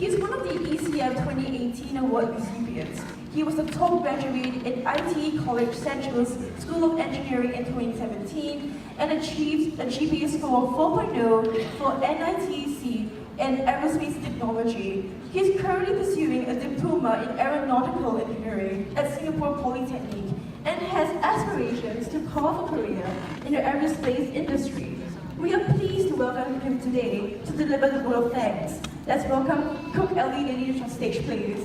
He is one of the ECF 2018 award recipients. He was a top graduate in IT College Central's School of Engineering in 2017 and achieved a GPA score of 4.0 for NITC in Aerospace Technology. He is currently pursuing a diploma in Aeronautical Engineering at Singapore Polytechnic and has aspirations to carve a career in the aerospace industry. We are pleased to welcome him today to deliver the vote of thanks. Let's welcome Cook Elray ladies on stage, please.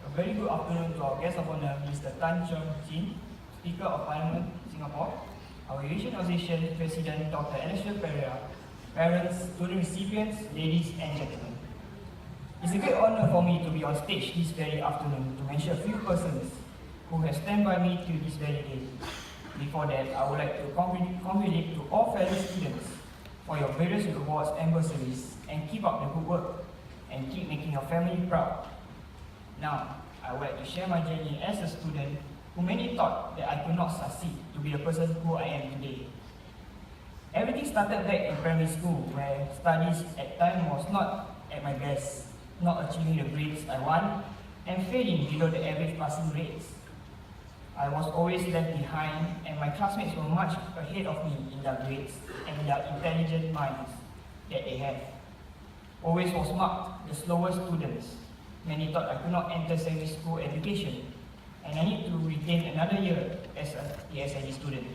A very good afternoon to our guest of honor, Mr. Tan Cheong Chin, Speaker of Parliament, Singapore, our Eurasian Association President, Dr. Alistair Pereira, parents, student recipients, ladies and gentlemen. It's a great honor for me to be on stage this very afternoon to mention a few persons who have stand by me till this very day. Before that, I would like to congratulate to all fellow students for your various awards and bursaries, and keep up the good work and keep making your family proud. Now, I would like to share my journey as a student who many thought that I could not succeed to be the person who I am today. Everything started back in primary school, where studies at time was not at my best, not achieving the grades I want, and failing below the average passing grades. I was always left behind, and my classmates were much ahead of me in their grades and in their intelligent minds that they have. Always was marked the slowest students. Many thought I could not enter secondary school education, and I need to retain another year as a ESID student.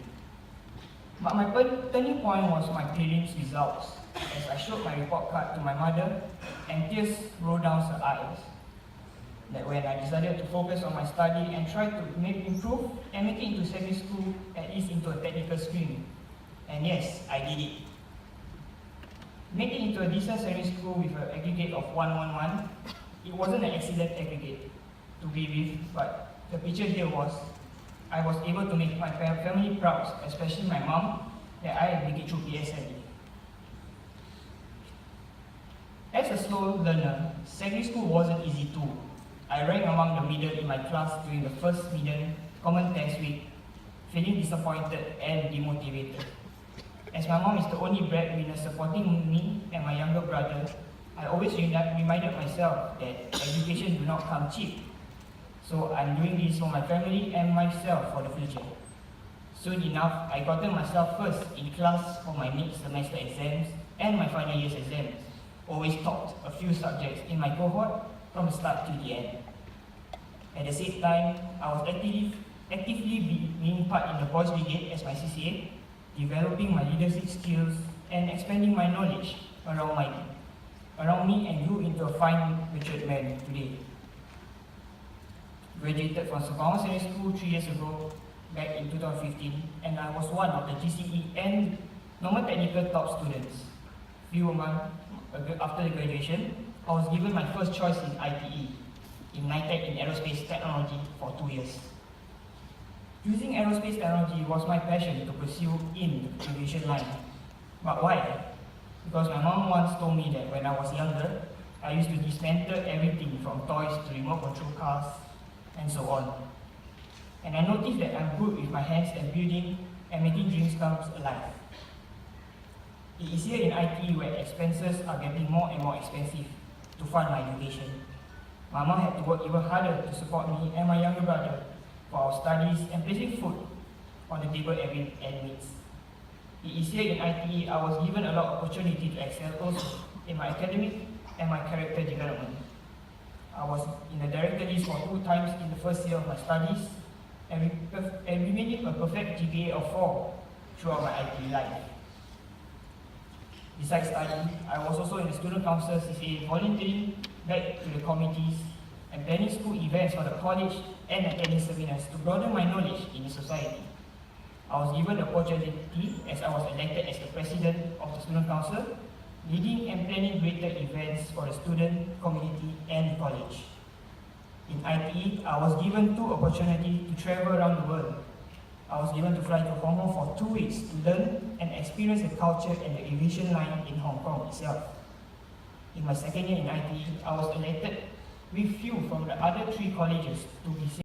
But my turning point was my prelims results, as I showed my report card to my mother, and tears rolled down her eyes. That when I decided to focus on my study and try to improve and make it into secondary school, at least into a technical stream. And yes, I did it. Making into a decent secondary school with an aggregate of 111, it wasn't an excellent aggregate to be with, but the picture here was, I was able to make my family proud, especially my mom, that I make it through PSLE. As a slow learner, secondary school wasn't easy too. I ranked among the middle in my class during the first median common test week, feeling disappointed and demotivated. As my mom is the only breadwinner supporting me and my younger brother, I always reminded myself that education do not come cheap. So I'm doing this for my family and myself for the future. Soon enough, I gotten myself first in class for my mid-semester exams and my final year's exams. Always topped a few subjects in my cohort from the start to the end. At the same time, I was actively being part in the Boys Brigade as my CCA, developing my leadership skills and expanding my knowledge around me and grew into a fine matured man today. Graduated from Sembawang Secondary School 3 years ago, back in 2015, and I was one of the GCE and normal technical top students. Few months after the graduation, I was given my first choice in ITE, in NITEC in Aerospace Technology for 2 years. Using aerospace technology was my passion to pursue in the aviation line. But why? Because my mom once told me that when I was younger, I used to dismantle everything from toys to remote control cars and so on. And I noticed that I'm good with my hands at building and making dreams come alive. It is here in IT where expenses are getting more and more expensive to fund my education. My mom had to work even harder to support me and my younger brother for our studies and placing food on the table every needs. It is here in ITE I was given a lot of opportunity to excel also in my academic and my character development. I was in the director list for 2 times in the first year of my studies and remaining a perfect GPA of 4 throughout my IT life. Besides study, I was also in the student council CCA, volunteering back to the committees and planning school events for the college and attending seminars to broaden my knowledge in the society. I was given the opportunity as I was elected as the president of the student council, leading and planning greater events for the student, community and the college. In ITE, I was given 2 opportunities to travel around the world. I was given to fly to Hong Kong for 2 weeks to learn and experience the culture and the aviation line in Hong Kong itself. In my second year in ITE, I was elected with few from the other 3 colleges to be